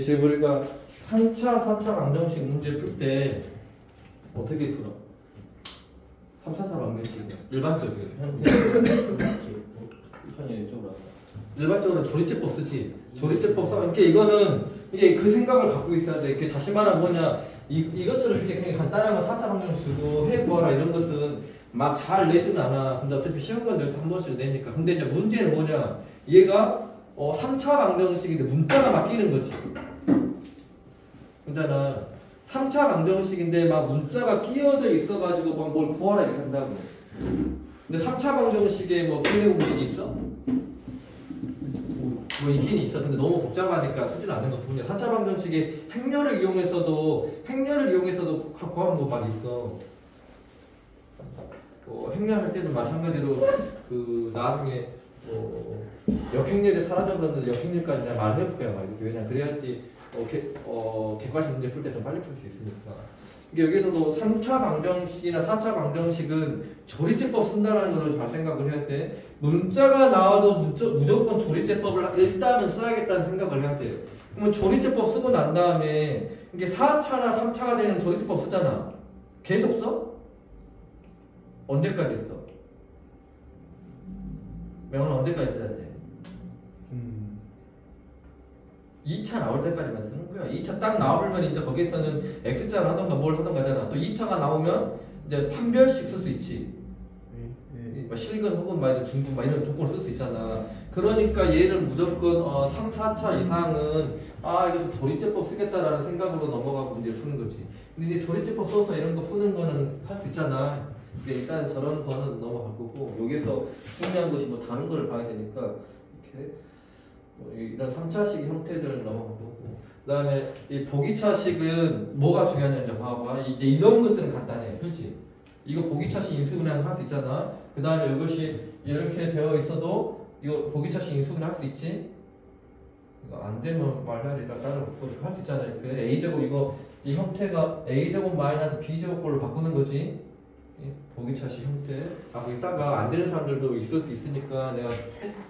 지금 우리가 3차, 4차 방정식 문제 풀 때 어떻게 풀어? 3, 4차 방정식 일반적인 형태. 일반적으로 조리제법 쓰지. 조리제법 써. 이렇게 이거는 이게 그 생각을 갖고 있어야 돼. 이렇게 다시 말하면 뭐냐? 이것처럼 이렇게 그냥 간단한 거 4차 방정식으로 해보아라 이런 것은 막 잘 내지는 않아. 근데 어차피 시험 건들 한 번씩 내니까. 근데 이제 문제는 뭐냐? 얘가 3차 방정식인데 문자가 바뀌는 거지. 문자는 3차 방정식인데 막 문자가 끼어져 있어가지고 막 뭘 구하라 이렇게 한다고. 근데 3차 방정식에 뭐 기내 공식이 있어? 뭐 있긴 있어. 근데 너무 복잡하니까 쓰진 않는 것 뿐이야. 3차 방정식에 행렬을 이용해서도 구하는 거 막 있어. 행렬할 때도 마찬가지로 그 나중에 역행렬이 사라져버렸는데 역행렬까지 내가 말해볼게요. 이렇게 왜냐 그래야지 객관식 문제 풀 때 좀 빨리 풀 수 있으니까. 이게 여기서도 3차 방정식이나 4차 방정식은 조리제법 쓴다는 걸 잘 생각을 해야 돼. 문자가 나와도 무조건 조리제법을 일단은 써야겠다는 생각을 해야 돼요. 그러면 조리제법 쓰고 난 다음에 이게 4차나 3차가 되는 조리제법 쓰잖아. 계속 써? 언제까지 써? 명언은 언제까지 써야 돼? 2차 나올 때까지만 쓰는 거야. 2차 딱 나오면 이제 거기서는 X자를 하던가 뭘 하던가 하잖아. 또 2차가 나오면 이제 판별식 쓸 수 있지. 실근 혹은 중분 이런 조건을 쓸 수 있잖아. 그러니까 얘를 무조건 3, 4차 이상은 이거 좀 조리제법 쓰겠다라는 생각으로 넘어가고 문제를 푸는 거지. 근데 이제 조리제법 써서 이런 거 푸는 거는 할 수 있잖아. 일단 저런 거는 넘어갈 거고 여기서 중요한 것이 뭐 다른 거를 봐야 되니까 이렇게 이런 3차식 형태들을 넘어가고 그 다음에 이 보기차식은 뭐가 중요하냐면 봐봐. 이제 이런 것들은 간단해. 그렇지? 이거 보기차식 인수분해는 할 수 있잖아. 그 다음에 이것이 이렇게 되어 있어도 이거 보기차식 인수분해 할 수 있지? 이거 안 되면 말해야 돼. 다른 거 할 수 있잖아. 이렇게 A제곱 이 형태가 A제곱 마이너스 B제곱꼴로 바꾸는 거지. 보기차식 형태. 이따가 안 되는 사람들도 있을 수 있으니까 내가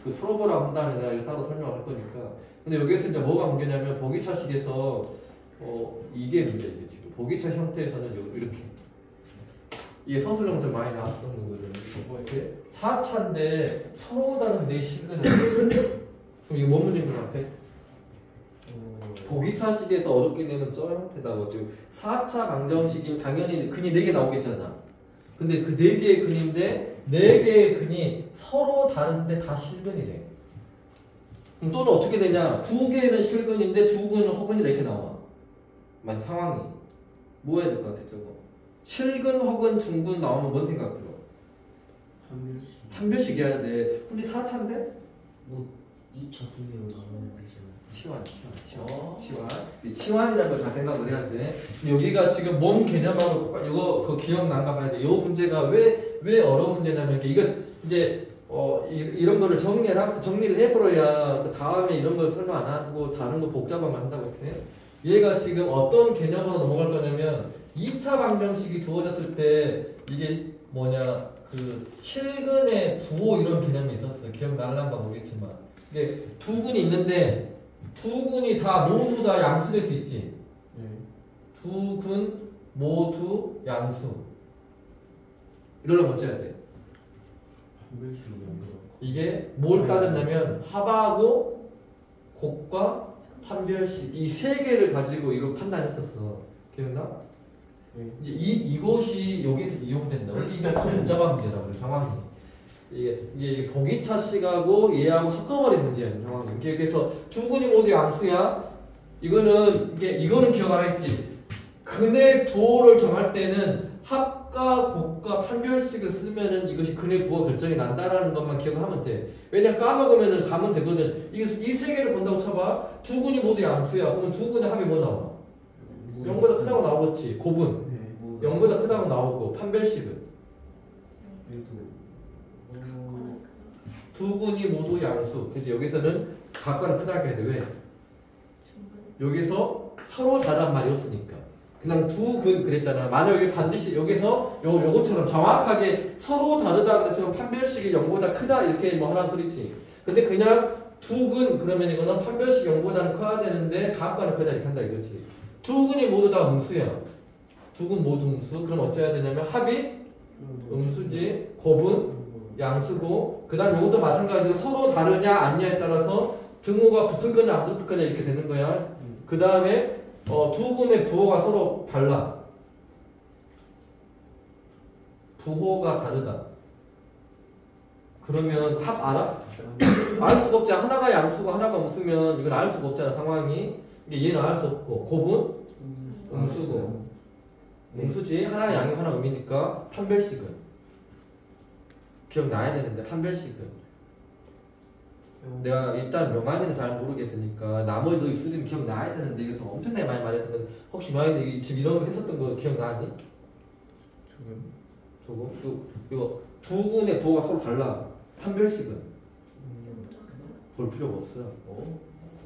그 풀어보라고 한 다음에 내가 따로 설명을 할 거니까. 근데 여기서 이제 뭐가 문제냐면 보기차식에서 이게 문제 이게 지금 보기차 형태에서는 이렇게 이게 서술형 좀 많이 나왔던 거거든. 이렇게 4차인데 서로 다른 네 실근을 그럼 이게 뭔 문제인 것 같아? 보기차식에서 어렵게 되면 저 형태다. 4차 방정식이면 당연히 근이 4개 나오겠잖아. 근데 그 4개의 근인데 4개의 근이 서로 다른데 다 실근이래. 그럼 또는 어떻게 되냐? 2개는 실근인데 2근은 허근이다 이렇게 나와. 상황이 뭐 해야 될 것 같아 저거? 실근, 허근, 중근 나오면 뭔 생각 들어? 판별식 해야 돼. 근데 4차인데? 뭐 2차 2개로 나오면 되잖아. 치환이라는 걸 잘 생각을 해야 돼. 여기가 지금 뭔 개념하고 이거 그 기억난가 봐야 돼. 이 문제가 왜 어려운 문제냐면 이거 이제 이런 거를 정리를 해버려야 그 다음에 이런 걸 설명 안 하고 다른 거 복잡하면 한다고 했어요. 얘가 지금 어떤 개념으로 넘어갈 거냐면 2차 방정식이 주어졌을 때 이게 뭐냐 그 실근의 부호 이런 개념이 있었어요. 기억날란가 모르겠지만 이게 2근이 있는데 2근이 모두 다 양수될 수 있지. 2근 모두 양수. 이러려면 어째야 돼? 이게 뭘 따졌냐면 합하고 곱과 판별식 이 세 개를 가지고 이거 판단했었어. 기억나? 이것이 여기서 이용된다. 이게 좀 복잡한 문제라고 그래 상황이. 이게 보기차식하고 얘하고 섞어버린 문제야 상황이. 그래서 2근이 모두 양수야. 이거는 기억하겠지. 근의 부호를 정할 때는 합과 곱과 판별식을 쓰면은 이것이 근의 부호 결정이 난다라는 것만 기억을 하면 돼. 왜냐면 까먹으면은 가면 되거든. 이 세 개를 본다고 쳐봐. 2근이 모두 양수야. 그러면 2근의 합이 뭐 나와? 0보다 크다고 나오겠지. 곱은 0보다 크다고 나오고 판별식은 2근이 모두 양수. 그치? 여기서는 각각은 크다고 해야 돼. 왜? 여기서 서로 다른 말이었으니까. 그냥 2근 그랬잖아. 만약 여기 반드시 여기서 요것처럼 정확하게 서로 다르다 그랬으면 판별식이 0보다 크다 이렇게 뭐 하라는 소리지. 근데 그냥 두 근 그러면 이거는 판별식 0보다는 커야 되는데 각과는 크다 이렇게 한다 이거지. 두 근이 모두 다 음수야. 두 근 모두 음수. 그럼 어찌해야 되냐면 합이 음수지, 곱은 양수고, 그 다음 이것도 마찬가지로 서로 다르냐 아니냐에 따라서 등호가 붙을 거냐 안 붙을 거냐 이렇게 되는 거야. 그 다음에 두 근의 부호가 서로 달라. 부호가 다르다. 그러면 합 알아? 알 수가 없지. 하나가 양수고 하나가 음수면 이건 알 수가 없잖아 상황이. 얘는 알 수 없고, 곱은 음수고, 음수지. 하나가 양이고 하나가 음이니까 판별식은 기억나야 되는데 판별식은 내가 일단 명한이는 잘 모르겠으니까 나머지 너희 주제는 기억나야 되는데 그래서 엄청나게 많이 말했는데 혹시 명한이 지금 이런 거 했었던 거 기억나니? 조금? 이거 두 군의 부호가 서로 달라. 판별식은 볼 필요가 없어요.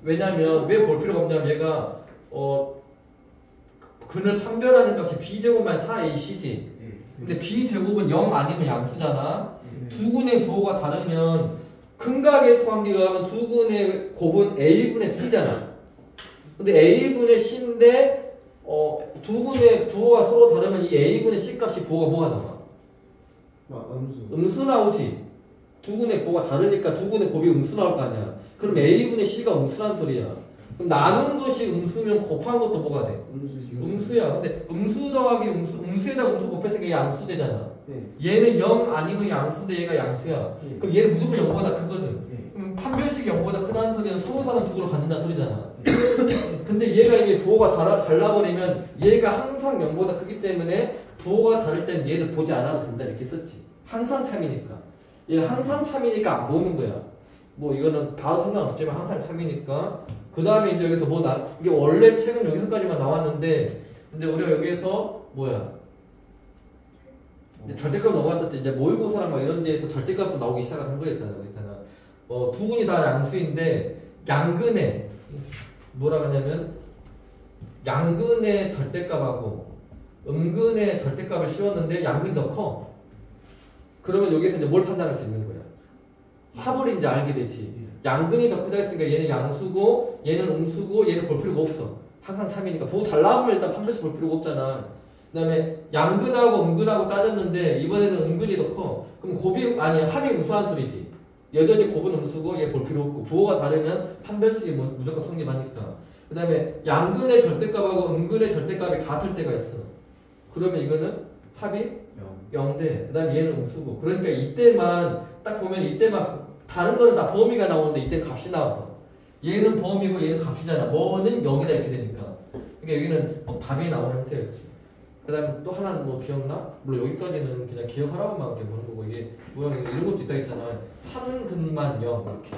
왜냐면 왜 볼 필요가 없냐면 얘가 근을 판별하는 값이 b제곱만 4ac지. 근데 b제곱은 0 아니면 양수잖아. 두 군의 부호가 다르면 근각에서 관계가 하면 두 군의 곱은 a분의 c잖아. 근데 a분의 c인데 두 군의 부호가 서로 다르면 이 a분의 c 값이 부호가 뭐가 나와? 음수 나오지. 두 군의 부호가 다르니까 두 군의 곱이 음수 나올 거 아니야. 그럼 a분의 c가 음수란 소리야. 그럼 나눈 것이 음수면 곱한 것도 뭐가 돼? 음수야. 근데 음수 더하기 음수에다가 음수 곱했으니까 얘 양수 되잖아. 얘는 0 아니면 양수인데 얘가 양수야. 그럼 얘는 무조건 0보다 크거든. 그럼 판별식이 0보다 크다는 소리는 서로 다른 두 개로 갖는다는 소리잖아. 근데 얘가 이게 부호가 달라버리면 얘가 항상 0보다 크기 때문에 부호가 다를 땐 얘를 보지 않아도 된다 이렇게 썼지. 항상 참이니까. 얘가 항상 참이니까 안 보는 거야. 뭐 이거는 봐도 상관없지만 항상 참이니까. 그 다음에 이제 여기서 이게 원래 책은 여기서까지만 나왔는데 근데 우리가 여기에서 뭐야? 절대값 넘어갔었지. 이제 모의고사랑 막 이런 데에서 절대값으로 나오기 시작한 거였잖아. 두 군이 다 양수인데 양근의 뭐라 하냐면 양근의 절대값하고 음근의 절대값을 씌웠는데 양근이 더 커. 그러면 여기서 이제 뭘 판단할 수 있는 거야? 합을 이제 알게 되지. 양근이 더 크다 했으니까 얘는 양수고 얘는 음수고 얘는 볼 필요가 없어. 항상 참이니까. 부호 달라하면 일단 판별식 볼 필요가 없잖아. 그 다음에 양근하고 음근하고 따졌는데 이번에는 음근이 더 커. 그럼 합이 음수한 소리지. 여전히 곱은 음수고 얘 볼 필요 없고 부호가 다르면 판별식이 무조건 성립하니까. 그 다음에 양근의 절대값하고 음근의 절대값이 같을 때가 있어. 그러면 이거는 합이 0대. 그 다음에 얘는 음수고. 그러니까 이때만 딱 보면 이때만 다른 거는 다 범위가 나오는데 이때 값이 나와. 얘는 범위고 얘는 값이잖아. 뭐는 0이다 이렇게 되니까. 그러니까 여기는 답이 나오는 형태였지. 그 다음에 또 하나는 뭐 기억나? 물론 여기까지는 그냥 기억하라고만 보는 거고 이게 모양이 이런 것도 있다 했잖아. 한 근만 0 이렇게.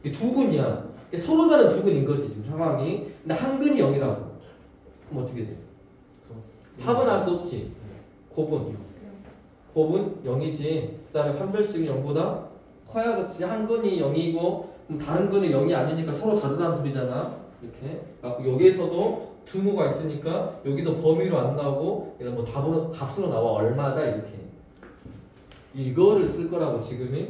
이게 두 근이야. 이게 서로 다른 두 근인 거지 지금 상황이. 근데 한 근이 0이라고. 그럼 어떻게 돼? 합은 할 수 없지. 곱은 0이지. 그 다음에 판별식은 0보다 커야 그렇지. 한 근이 0이고 그럼 다른 근이 0이 아니니까 서로 다르다는 소리잖아. 이렇게. 여기에서도 등호가 있으니까 여기도 범위로 안 나오고 얘가 뭐 답으로 값으로 나와 얼마다 이렇게. 이거를 쓸 거라고 지금이.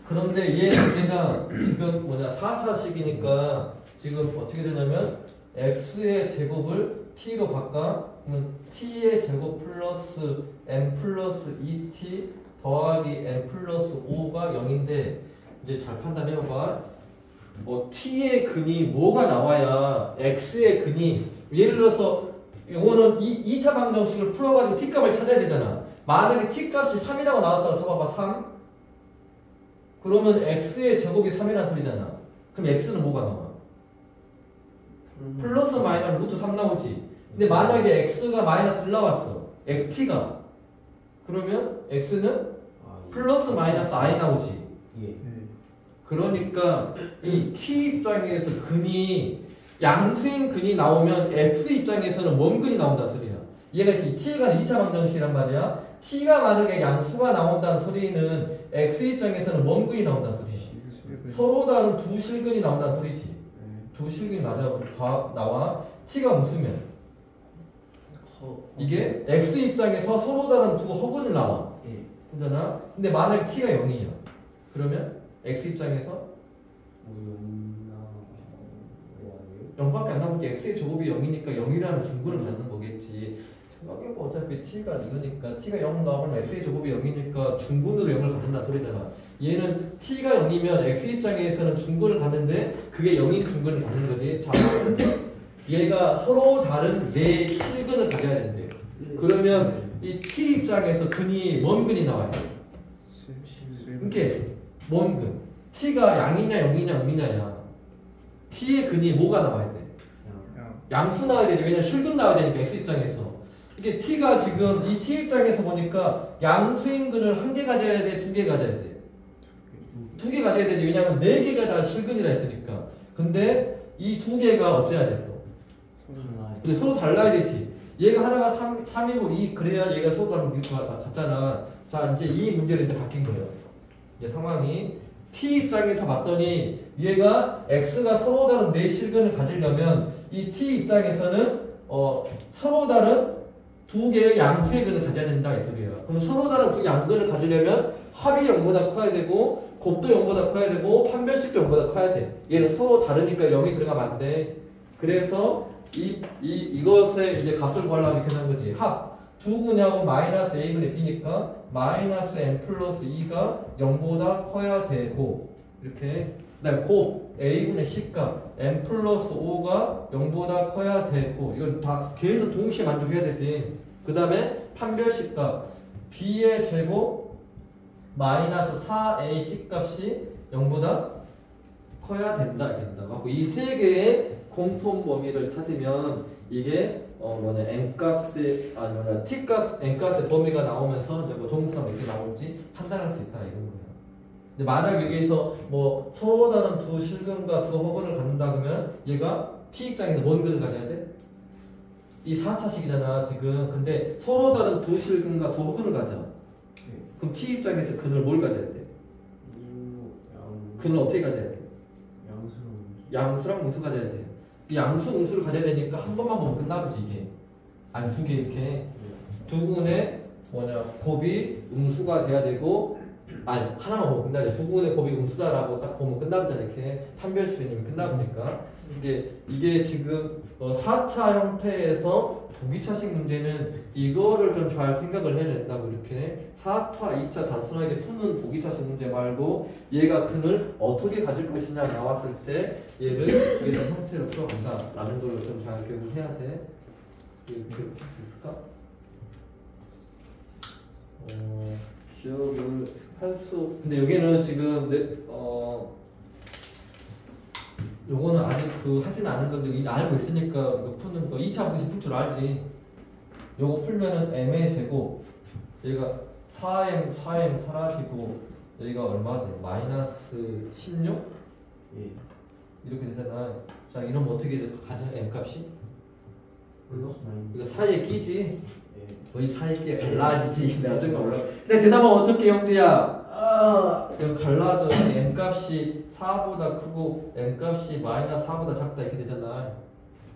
그런데 얘 문제가 지금 4차식이니까 지금 어떻게 되냐면 x의 제곱을 t로 바꿔. 그러면 t의 제곱 플러스 m 플러스 2t 더하기 m 플러스 5가 0인데 이제 잘 판단해봐. t의 근이 뭐가 나와야 x의 근이 예를 들어서 이거는 2차 방정식을 풀어가지고 t값을 찾아야 되잖아. 만약에 t값이 3이라고 나왔다고 쳐봐봐. 3 그러면 x의 제곱이 3이라는 소리잖아. 그럼 x는 뭐가 나와? 플러스 마이너스 루트 3 나오지. 근데 만약에 x가 마이너스 1 나왔어. xt가 그러면 x는 플러스 마이너스 i 나오지. 그러니까 이 t 입장에서 근이 양수인 근이 나오면 x 입장에서는 뭔 근이 나온다는 소리야. 얘가 이 t가 2차 방정식이란 말이야. t가 만약에 양수가 나온다는 소리는 x 입장에서는 뭔 근이 나온다는 소리야. 서로 다른 두 실근이 나온다는 소리지. 두 실근이 나와. t가 음수면 이게 x 입장에서 서로 다른 두 허근을 나와. 근데 만약에 t가 0이야. 그러면 x 입장에서 0밖에 안 남을 때 x의 제곱이 0이니까 0이라는 중근을 갖는 거겠지. 생각해봐. 어차피 t가 이거니까 t가 0 나오면 x의 제곱이 0이니까 중근으로 0을 갖는다 소리잖아. 얘는 t가 0이면 x 입장에서는 중근을 갖는데 그게 0인 중근을 갖는 거지. 자, 얘가 서로 다른 네 실근을 가져야 된대. 그러면 이 t 입장에서 근이 뭔 근이 나와야 돼? 이렇게 뭔 근? t가 양이냐 0이냐 음이냐야. t의 근이 뭐가 나와야 돼? 양수 나와야 되지. 왜냐면 실근 나와야 되니까 x 입장에서. 이게 t가 지금 이 t 입장에서 보니까 양수인 근을 한 개 가져야 돼, 두 개 가져야 돼. 두 개 가져야 되지. 왜냐면 네 개가 다 실근이라 했으니까. 근데 이 두 개가 어째야 돼? 근데 서로 달라야 되지. 얘가 하나가 3이고 2 그래야 얘가 서로 다른 게 같잖아. 자, 이제 이 문제로 이제 바뀐 거예요. 이제 상황이 t 입장에서 봤더니 얘가 x가 서로 다른 네 실근을 가지려면 이 t 입장에서는 서로 다른 두 개의 양수의 근을 가져야 된다 이 소리예요. 그럼 서로 다른 두 양근을 가지려면 합이 0보다 커야 되고 곱도 0보다 커야 되고 판별식도 0보다 커야 돼. 얘는 서로 다르니까 0이 들어가면 안 돼. 그래서 이것의 이제 값을 구하려면 이렇게 하는 거지. 합 두 근하고 마이너스 a분의 b니까 마이너스 n 플러스 2가 0보다 커야 되고 이렇게. 그다음에 곱 a분의 c값 n 플러스 5가 0보다 커야 되고 이건 다 계속 동시에 만족해야 되지. 그 다음에 판별식값 b의 제곱 마이너스 4ac 값이 0보다 커야 된다 이렇게 된다. 갖고 이 세 개의 공통 범위를 찾으면 이게 n값의 t값 n값의 범위가 나오면서 이제 뭐 정수가 몇 개 나올지 판단할 수 있다 이런 거예요. 근데 만약 여기에서 뭐 서로 다른 두 실근과 두 허근을 갖는다 그러면 얘가 t 입장에서 뭔 근을 가져야 돼? 이 4차식이잖아 지금. 근데 서로 다른 두 실근과 두 허근을 가져. 그럼 t 입장에서 근을 뭘 가져야 돼? 근을 어떻게 가져야 돼? 양수랑 음수 가져야 돼. 이 양수 음수를 가져야 되니까 한 번만 보면 끝나버지 이게. 아니 두 개 이렇게 두 근의 곱이 음수가 돼야 되고 아니 하나만 보면 끝나죠. 두 근의 곱이 음수다라고 딱 보면 끝나버잖아. 이렇게 판별수님이 끝나버니까 이게 지금 4차 형태에서 보기차식 문제는 이거를 좀 잘 생각을 해야 된다고. 이렇게 4차, 2차 단순하게 푸는 보기차식 문제 말고 얘가 근을 어떻게 가질 것이냐 나왔을 때 얘를 이런 형태로 풀어간다 라는 걸로 좀 잘 기억을 해야 돼. 이렇게 풀 수 있을까? 기억을 할 수. 근데 여기는 지금 요거는 아직 하진 않은 건데 알고 있으니까 이거 푸는 거 2차 분식 풀 줄 알지. 요거 풀면은 m의 제곱 얘가 4m 사라지고 여기가 얼마 돼? 마이너스 16? 예. 이렇게 되잖아. 자 이러면 어떻게 돼? 가져 m 값이? 이거 사이에 끼지? 거의 사이에 끼 갈라지지. 내가 어쩐가 몰라. 근데 대답은 어떻게 형제야? 이거 갈라져. m 값이 4보다 크고 m 값이 마이너스 4보다 작다 이렇게 되잖아.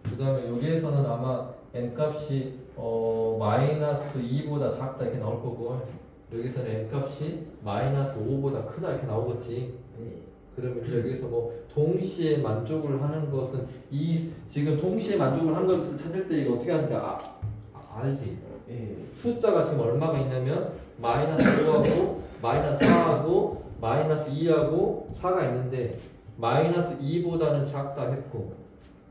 그 다음에 여기에서는 아마 m 값이 마이너스 2보다 작다 이렇게 나올 거고 여기서는 m 값이 마이너스 5보다 크다 이렇게 나오겠지. 그러면 이제 여기서 뭐 동시에 만족을 하는 것은 지금 동시에 만족을 하는 것을 찾을 때 이거 어떻게 하는지 알지? 숫자가 지금 얼마가 있냐면 마이너스 5하고 마이너스 4하고 마이너스 2하고 4가 있는데 마이너스 2보다는 작다 했고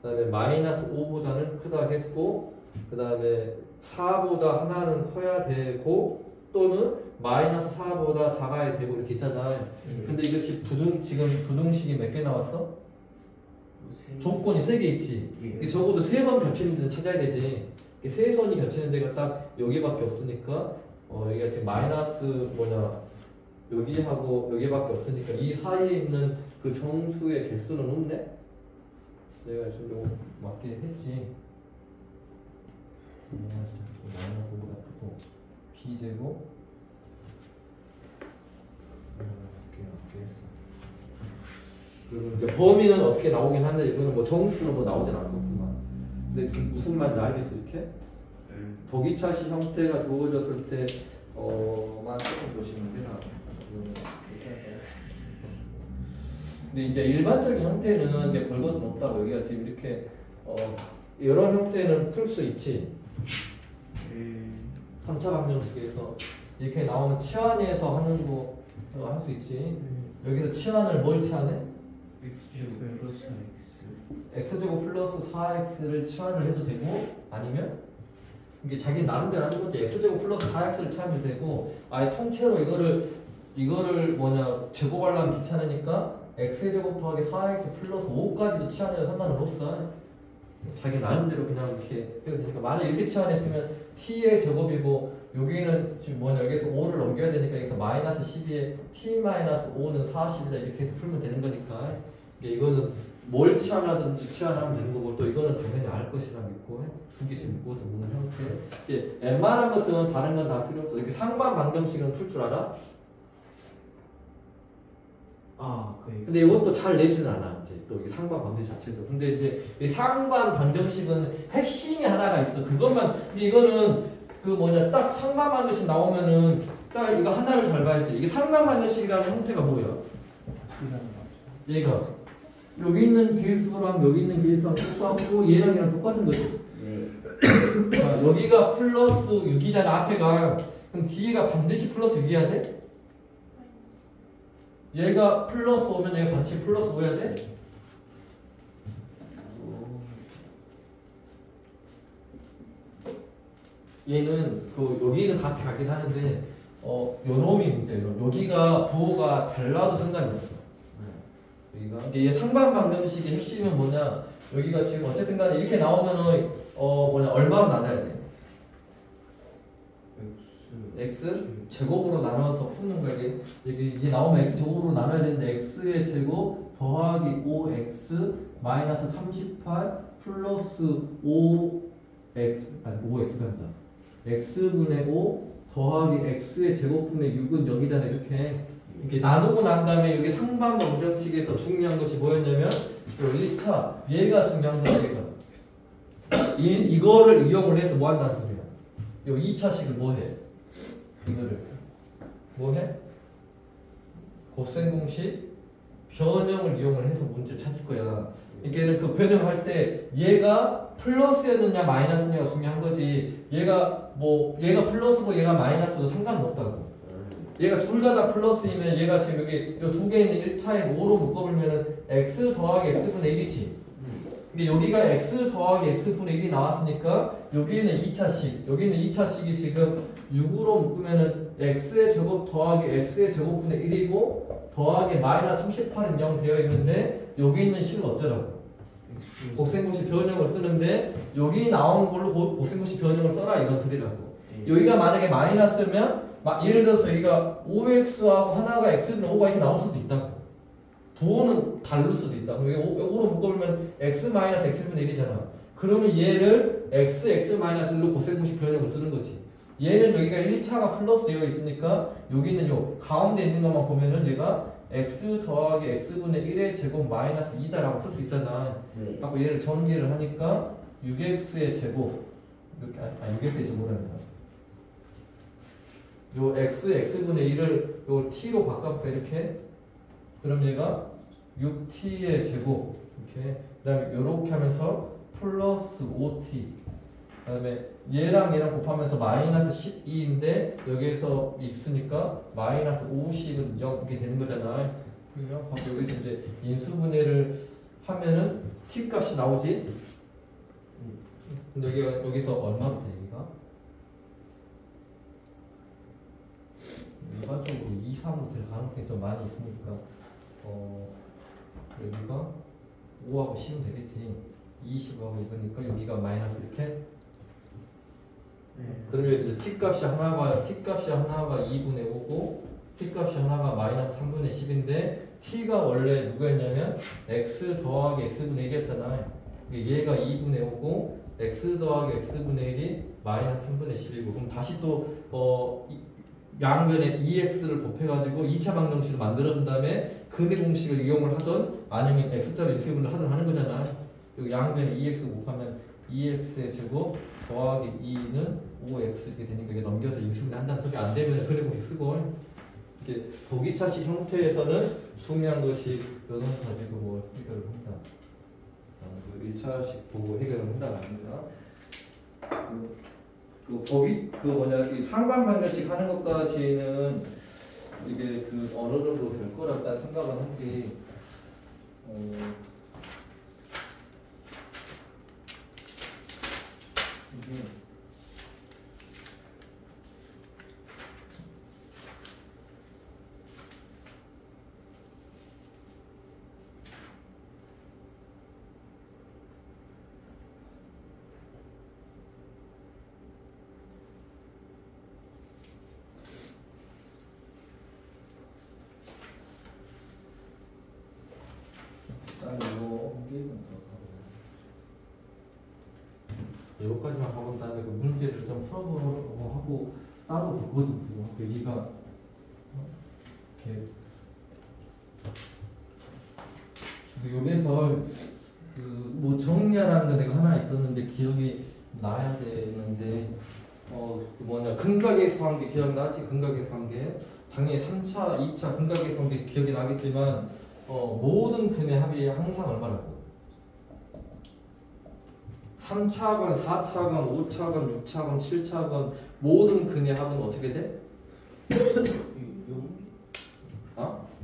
그 다음에 마이너스 5보다는 크다 했고 그 다음에 4보다 하나는 커야 되고 또는 마이너스 4보다 작아야 되고 이렇게 있잖아요. 근데 이것이 지금 부등식이 몇 개 나왔어? 조건이 3개 있지. 적어도 3번 겹치는 데는 찾아야 되지. 3선이 겹치는 데가 딱 여기밖에 없으니까 여기가 지금 마이너스 여기하고 여기밖에 없으니까 이 사이에 있는 그 정수의 개수는 없네? 내가 지금 이거 맞게 했지. 마이너스 5보다 크고 b제곱 그리고 범위는 어떻게 나오긴 한데 이거는 뭐 정수로 뭐 나오진 않겠구만. 근데 지금 무슨 말인지 알겠어 이렇게? 보기차식 형태가 주어졌을 때만 조금 조심을 해라. 근데 이제 일반적인 형태는 이제 별 것은 없다고. 여기가 지금 이렇게 이런 형태는 풀 수 있지. 3차 방정식에서 이렇게 나오면 치환해서 하는 거 할 수 있지. 여기서 치환을 뭘 치환해? x제곱 플러스 x. x제곱 플러스 4x를 치환을 해도 되고, 아니면 이게 자기 나름대로 하는 거지. x제곱 플러스 4x를 치환해도 되고, 아예 통째로 이거를 제곱하려면 귀찮으니까 x제곱 더하기 4x 플러스 5까지도 치환해도 상관은 없어. 자기 나름대로 그냥 이렇게 해도 되니까. 만약 이렇게 치환했으면 t의 제곱이고, 여기는 지금 여기서 5를 넘겨야 되니까 여기서 마이너스 12에 t 마이너스 5는 40이다 이렇게 해서 풀면 되는 거니까. 이거는 뭘 치환하든지 치환하면 되는 거고, 또 이거는 당연히 알 것이라 믿고 두 개씩 묶어서 보는 형태. 웬만한 것은 다른 건 다 필요 없어. 이렇게 상반 방정식은 풀 줄 알아? 근데 이것도 잘 내지는 않아. 이제 또 이게 상반 방정식 자체도. 근데 이제 이 상반 방정식은 핵심이 하나가 있어. 그것만. 근데 이거는 딱 상반 방정식 나오면은 딱 이거 하나를 잘 봐야 돼. 이게 상반 방정식이라는 형태가 뭐야? 얘가 여기 있는 길수랑 여기 있는 길수랑 똑같고 얘랑 똑같은 거지. 자, 여기가 플러스 6이잖아 앞에가. 그럼 뒤가 반드시 플러스 6이어야 돼? 얘가 플러스 5면 얘가 반드시 플러스 5여야 돼? 얘는 여기는 같이 가긴 하는데 요놈이 문제예요. 여기가 부호가 달라도 상관이 없어. 여기가 이게 상반 방정식의 핵심은 뭐냐? 여기가 지금 어쨌든 간에 이렇게 나오면은 얼마로 나눠야 돼? x 제곱으로 나눠서 푸는 거야. 이게 나오면 x 제곱으로 나눠야 되는데 x의 제곱 더하기 5x 마이너스 38 플러스 5x가 된다. x분의 5 더하기 x의 제곱분의 6은 0이잖아. 이렇게 나누고 난 다음에 여기 상반 방정식에서 중요한 것이 뭐였냐면 1차 얘가 중요한 거야. 이거를 이용을 해서 뭐 한다는 소리야. 요 2차식을 뭐 해? 이거를 뭐 해? 곱셈 공식 변형을 이용을 해서 문제 찾을 거야. 이게 그 변형할 때 얘가 플러스였느냐 마이너스냐가 중요한 거지. 얘가 플러스고 얘가 마이너스도 상관은 없다고. 얘가 둘 다 플러스이면 얘가 지금 여기 두 개 있는 1차에 5로 묶어보면은 x 더하기 x분의 1이지. 근데 여기가 x 더하기 x분의 1이 나왔으니까 여기는 2차식, 여기는 2차식이 지금 6으로 묶으면은 x의 제곱 더하기 x의 제곱분의 1이고 더하기 마이너스 38은 0 되어 있는데 여기 있는 식을 어쩌라고? 곱셈공식 변형을 쓰는데 여기 나온 걸로 곱셈공식 변형을 써라 이런 소리라고. 여기가 만약에 마이너스면 예를 들어서 여기가 5x하고 하나가 x분의 5가 이렇게 나올 수도 있다고. 부호는 다를 수도 있다고. 여기 5로 묶어보면 x 마이너스 x분의 1이잖아. 그러면 얘를 x-1로 곱셈공식 변형을 쓰는 거지. 얘는 여기가 1차가 플러스 되어 있으니까 여기는 요 가운데 있는 것만 보면은 얘가 x 더하기 x분의 1의 제곱 마이너스 2다라고 쓸 수 있잖아. 하고 얘를 전개를 하니까 6x의 제곱 이렇게 6x의 제곱이란다. 요 x분의 1을 요 t로 바꿔볼까 이렇게. 그럼 얘가 6t의 제곱 이렇게. 그다음에 요렇게 하면서 플러스 5t. 그다음에 얘랑 곱하면서 마이너스 12인데 여기에서 있으니까 마이너스 50은 0 이렇게 되는 거잖아. 그러면 여기서 이제 인수분해를 하면은 t 값이 나오지. 근데 여기서 얼마로 돼 여기가? 일반적으로 2, 3으로 될 가능성이 좀 많이 있으니까 여기가 5하고 10은 되겠지. 20하고 이거니까 여기가 마이너스 이렇게. 그러면 이제 t값이 하나가 2분의 5고 t값이 하나가 마이너스 3분의 10인데 t가 원래 누구였냐면 x 더하기 x분의 1이었잖아. 얘가 2분의 5고 x 더하기 x분의 1이 마이너스 3분의 10이고 그럼 다시 또 양변에 2x를 곱해가지고 2차 방정식을 만들어준 다음에 근의 공식을 이용을 하던 아니면 x자로 x분을 하든 하는 거잖아. 여기 양변에 2x 곱하면 2x의 제곱 더하기 2는 5x 이렇게 되니까 이게 넘겨서 인수분해 한다는 소리 안 되면 근의 공식 쓰고. 이게 독이차식 형태에서는 중요한 것이 그거는 가지고 뭐 해결을 한다. 그 1차식 보고 해결을 한다가 아닙니다. 그 법이 그 뭐냐 이 상관관계식 하는 것까지는 이게 그 어느 정도 될 거라 일단 생각을 한 게 이게 여기까지만 가본 다음에 그 문제를 좀 풀어보려고 하고 따로 보거든요. 여기가 이렇게 여기서 그 뭐 정리하라는 거 내가 하나 있었는데 기억이 나야 되는데 그 뭐냐 근각에서 한 게 기억나지? 근각에서 한 게 당연히 3차, 2차 근각에서 한 게 기억이 나겠지만 모든 근의 합이 항상 얼마라고? 3차건, 4차건, 5차건, 6차건, 7차건 모든 근의 합은 어떻게 돼?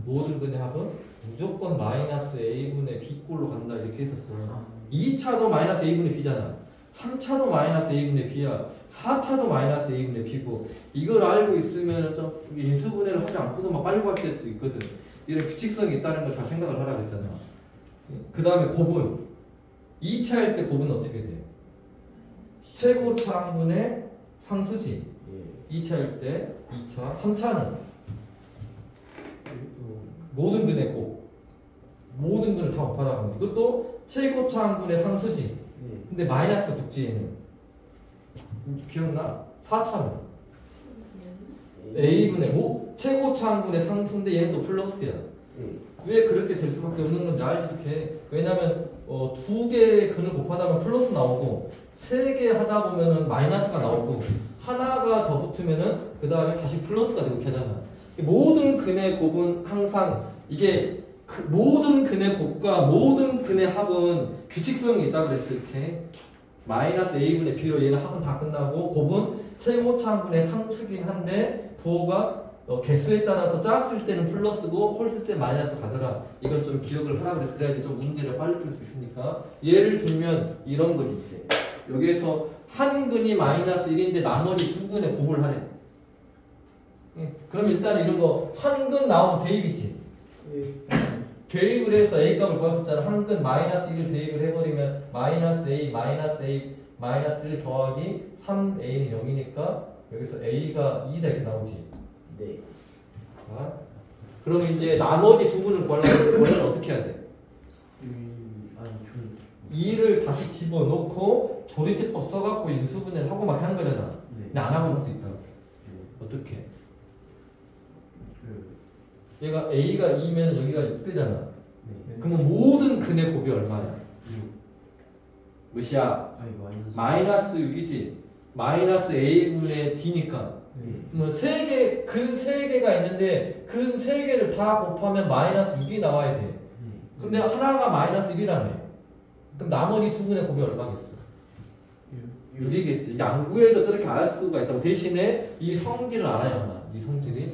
모든 근의 합은 무조건 마이너스 a분의 b꼴로 간다 이렇게 했었어. 2차도 마이너스 a분의 b잖아. 3차도 마이너스 a분의 b야. 4차도 마이너스 a분의 b고 이걸 알고 있으면 좀 인수분해를 하지 않고도 막 빨리 구할 수 있거든. 이런 규칙성이 있다는 걸 잘 생각을 하라 그랬잖아. 그 다음에 곱은 2차일 때 곱은 어떻게 돼? 최고차항분의 상수지. 2차일 때 2차, 3차는 모든 근의 곱. 모든 근을 다 곱하라고. 이것도 최고차항분의 상수지. 근데 마이너스가 붙지 얘는. 기억나? 4차는 a분의 5 최고차항분의 상수인데 얘는 또 플러스야. 왜 그렇게 될 수밖에 없는 건지 알게. 왜냐면 두 개의 근을 곱하다 보면 플러스 나오고 세 개 하다 보면은 마이너스가 나오고 하나가 더 붙으면은 그 다음에 다시 플러스가 되고 이렇게 하잖아. 모든 근의 곱은 항상 이게 모든 근의 곱과 모든 근의 합은 규칙성이 있다고 그랬어. 이렇게 마이너스 a분의 b로 얘는 합은 다 끝나고 곱은 최고차항분의 상수긴 한데 부호가 개수에 따라서 작을 때는 플러스고 콜 때 마이너스 가더라. 이건 좀 기억을 하라 그래서 그래야지 좀 문제를 빨리 풀 수 있으니까. 예를 들면 이런 거지 이제. 여기에서 한 근이 마이너스 1인데 나머지 두 근에 곱을 하래. 그럼 일단 이런 거 한 근 나오면 대입이지. 대입을 해서 a 값을 구했었잖아. 한 근 마이너스 1을 대입을 해버리면 마이너스 a 마이너스 1 더하기 3a는 0이니까 여기서 a가 2다 이렇게 나오지. 네. 자, 그럼 이제 나머지 두 근을 구하려면 어떻게 해야 돼? 2를 다시 집어넣고 조리제법 써갖고 인수분해를 하고 막 하는 거잖아. 근데 안 하고 할 수 있다. 어떻게? 얘가 a가 2면 여기가 6되잖아. 그러면 모든 근의 곱이 얼마야? 6. 몇이야? 마이너스 6이지. 마이너스 a분의 d니까. 그러면 근 3개가 있는데 근 3개를 다 곱하면 마이너스 6이 나와야 돼. 근데 하나가 마이너스 1이라며. 그럼 나머지 두 근의 곱이 얼마겠어? 6이겠지. 양구에도 저렇게 알 수가 있다고. 대신에 이 성질을 알아야 하나. 이 성질이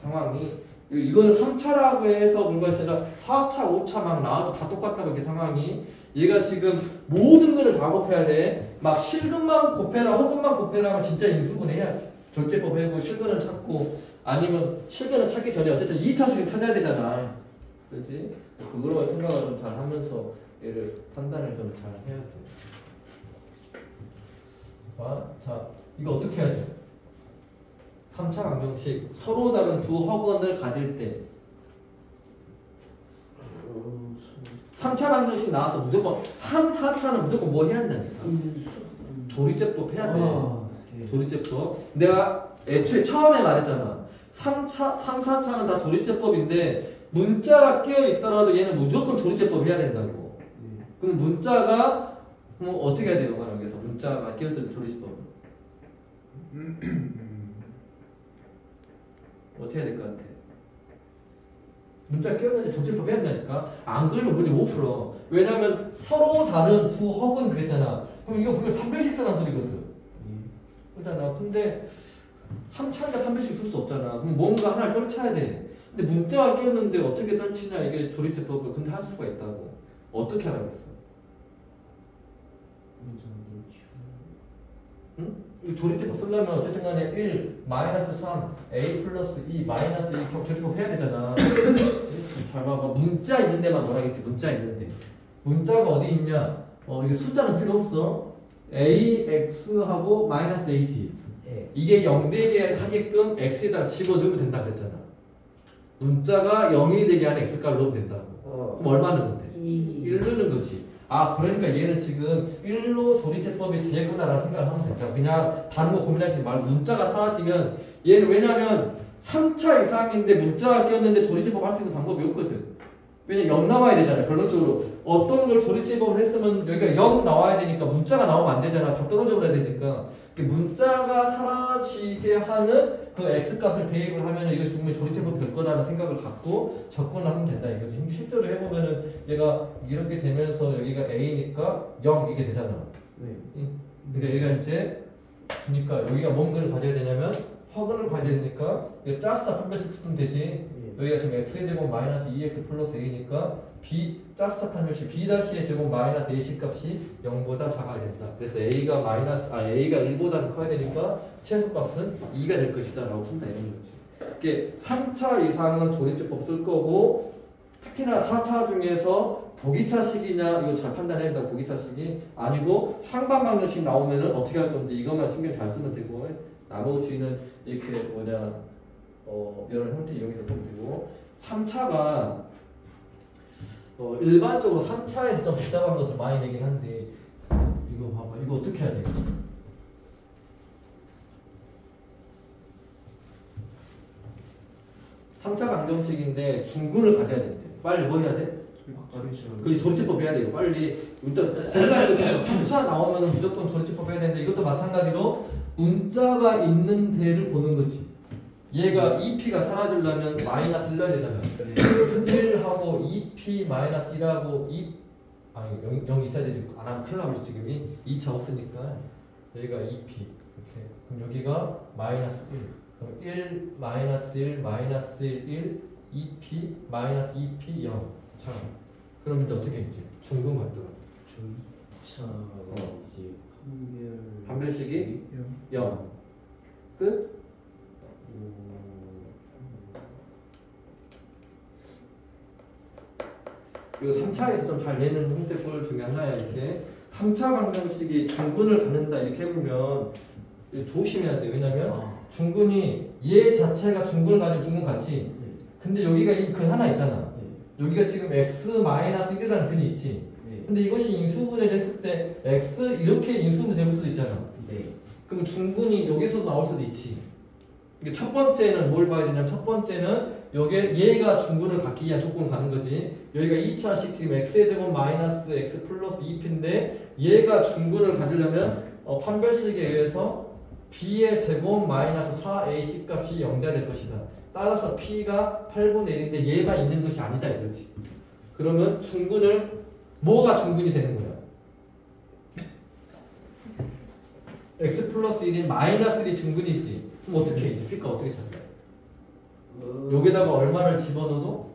상황이 이거는 3차라고 해서 그런 것이 아니라 4차, 5차 막 나와도 다 똑같다고 이렇게 상황이. 얘가 지금 모든 근을 다 곱해야 돼. 막 실근만 곱해라, 호근만 곱해라 하면 진짜 인수분해 해야지. 절제법 해고 실근을 찾고 아니면 실근을 찾기 전에 어쨌든 2차식을 찾아야 되잖아. 그렇지? 그거로 생각을 좀 잘 하면서 얘를 판단을 좀 잘 해야 돼. 자, 이거 어떻게 해야 돼? 3차 방정식 서로 다른 두 허건을 가질 때 3차 방정식 나와서 무조건 3, 4차는 무조건 뭐 해야 한다니까? 조리제법 해야 돼. 조리제법. 내가 애초에 처음에 말했잖아. 3, 4차는 다 조리제법인데 문자가 끼어 있더라도 얘는 무조건 조리제법 해야 된다고. 그럼 문자가 뭐 어떻게 해야 되는 거야 여기서? 문자가 끼었을 때 조리제법. 어떻게 해야 될 것 같아? 문자 끼웠는데 조집법 해야 된다니까. 안 그러면 문제 못 풀어. 왜냐면 서로 다른 두 허근 그랬잖아. 그럼 이거 분명 판별식서란 소리거든. 그잖아. 근데 3차인데 판별식 쓸 수 없잖아. 그럼 뭔가 하나를 떨쳐야 돼. 근데 문자가 끼었는데 어떻게 떨치냐 이게 조립제법을 근데 할 수가 있다고. 어떻게 하라고 했어? 응? 이 조립제법 쓰려면 어쨌든 간에 1, 마이너스 3, a 플러스 2, 마이너스 2 조립제법 해야 되잖아. 잘 봐봐. 문자 있는 데만 뭐라겠지. 문자 있는데. 문자가 어디 있냐? 이게 숫자는 필요 없어. a, x하고 마이너스 a지. 이게 0되게 하게끔 x에다가 집어넣으면 된다 그랬잖아. 문자가 0이 되게 하는 x값을 넣으면 된다고. 그럼 얼마 넣으면 돼? 1 넣는 거지. 아, 그러니까 얘는 지금 1로 조립제법이 되겠구나라는 생각을 하면 된다. 그냥 다른 거 고민하지 말고 문자가 사라지면 얘는 왜냐면 3차 이상인데 문자가 끼었는데 조립제법 할 수 있는 방법이 없거든. 왜냐면 0 나와야 되잖아. 결론적으로 어떤 걸 조립제법을 했으면 여기가 0 나와야 되니까 문자가 나오면 안 되잖아. 다 떨어져 버려야 되니까. 문자가 사라지게 하는 그 x값을 대입을 하면 이것이 분명히 조립제법이 될 거라는 생각을 갖고 접근을 하면 된다 이거지. 실제로 해보면은 얘가 이렇게 되면서 여기가 a니까 0 이게 되잖아. 그러니까 얘가 이제 그러니까 여기가 뭔 걸 가져야 되냐면 허근을 가져야 되니까 이거 짜스다 판별식 쓰면 되지. 여기가 지금 x의 제곱 마이너스 2x 플러스 a니까 b 짜스타 판별식 b-의 제곱 마이너스 ac 값이 0보다 작아야 된다. 그래서 a가 a가 1보다 커야 되니까 최소값은 2가 될 것이다 라고 쓴다 이런 거지. 이게 3차 이상은 조립제법 쓸 거고 특히나 4차 중에서 보기차식이냐 이거 잘 판단해야 된다. 보기차식이 아니고 상반방정식 나오면은 어떻게 할 건지 이것만 신경 잘 쓰면 되고 나머지는 이렇게 이런 형태 이용해서 보면 되고 3차가 일반적으로 3차에서 좀 복잡한 것을 많이 내긴 한데 이거 봐봐. 이거 어떻게 해야 돼? 3차 방정식인데 중근을 가져야 된대. 빨리 뭐 해야 돼? 그 조립제법 해야 돼. 이거 빨리 일단 고민할 거잖아. 3차 나오면 무조건 조립제법 해야 되는데 이것도 마찬가지로 문자가 있는 데를 보는 거지. 얘가 2p가 사라지려면 마이너스 1 넣어야 되잖아. 1하고 2p 마이너스 1하고 0 있어야 되지. 안 하면 큰일 나버리지 지금이. 2차 없으니까 여기가 2p 이렇게. 그럼 여기가 마이너스 1. 그럼 1 마이너스 1 마이너스 1 2p 마이너스 2p 0. 자, 그럼 이제 어떻게 이제 중근 갖더라. 중차 이제 판별식이 0. 끝. 이거 3차에서 좀 잘 내는 형태꼴 중에 하나야. 이렇게 3차 방정식이 중근을 갖는다 이렇게 해보면 조심해야 돼. 왜냐면 중근이 얘 자체가 중근을 가지고 중근 같지. 근데 여기가 이 근 하나 있잖아. 여기가 지금 x-1이라는 근이 있지. 근데 이것이 인수분해를 했을 때 x 이렇게 인수분해 될 수도 있잖아. 그럼 중근이 여기서 나올 수도 있지. 이게 첫 번째는 뭘 봐야 되냐면 첫 번째는 여기에 얘가 중근을 갖기 위한 조건을 가는 거지. 여기가 2차식 지금 x의 제곱 마이너스 x 플러스 2p인데 얘가 중근을 가지려면 판별식에 의해서 b의 제곱 마이너스 4ac 값이 0돼야 될 것이다. 따라서 p가 8분의 1인데 얘가 있는 것이 아니다 이거지. 그러면 중근을 뭐가 중근이 되는 거야? x 플러스 1인 마이너스 1이 중근이지. 그럼 어떻게 해? p가 어떻게 찾아요? 여기다가 얼마를 집어넣어도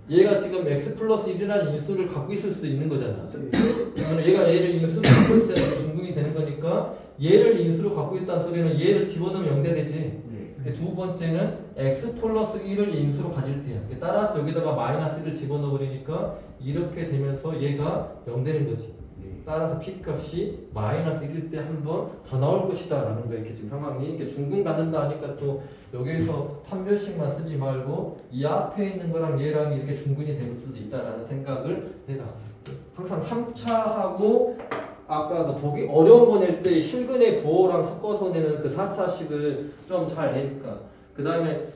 얘가 지금 x 플러스 1이라는 인수를 갖고 있을 수도 있는 거잖아. 그러면 얘가 얘를 인수로 갖고 있어야 중근이 되는 거니까 얘를 인수로 갖고 있다는 소리는 얘를 집어넣으면 0돼 되지. 두 번째는 x 플러스 1을 인수로 가질 때야. 따라서 여기다가 마이너스 1을 집어넣어 버리니까 이렇게 되면서 얘가 0 되는 거지. 따라서 p 값이 마이너스 1일 때 한 번 더 나올 것이다 라는 거. 이렇게 지금 상황이 이렇게 중근 갖는다 하니까 또 여기에서 판별식만 쓰지 말고 이 앞에 있는 거랑 얘랑 이렇게 중근이 될 수도 있다라는 생각을 해라. 항상 3차하고 아까 그 보기 어려운 거 낼 때 실근의 보호랑 섞어서 내는 그 4차식을 좀 잘 내니까. 그 다음에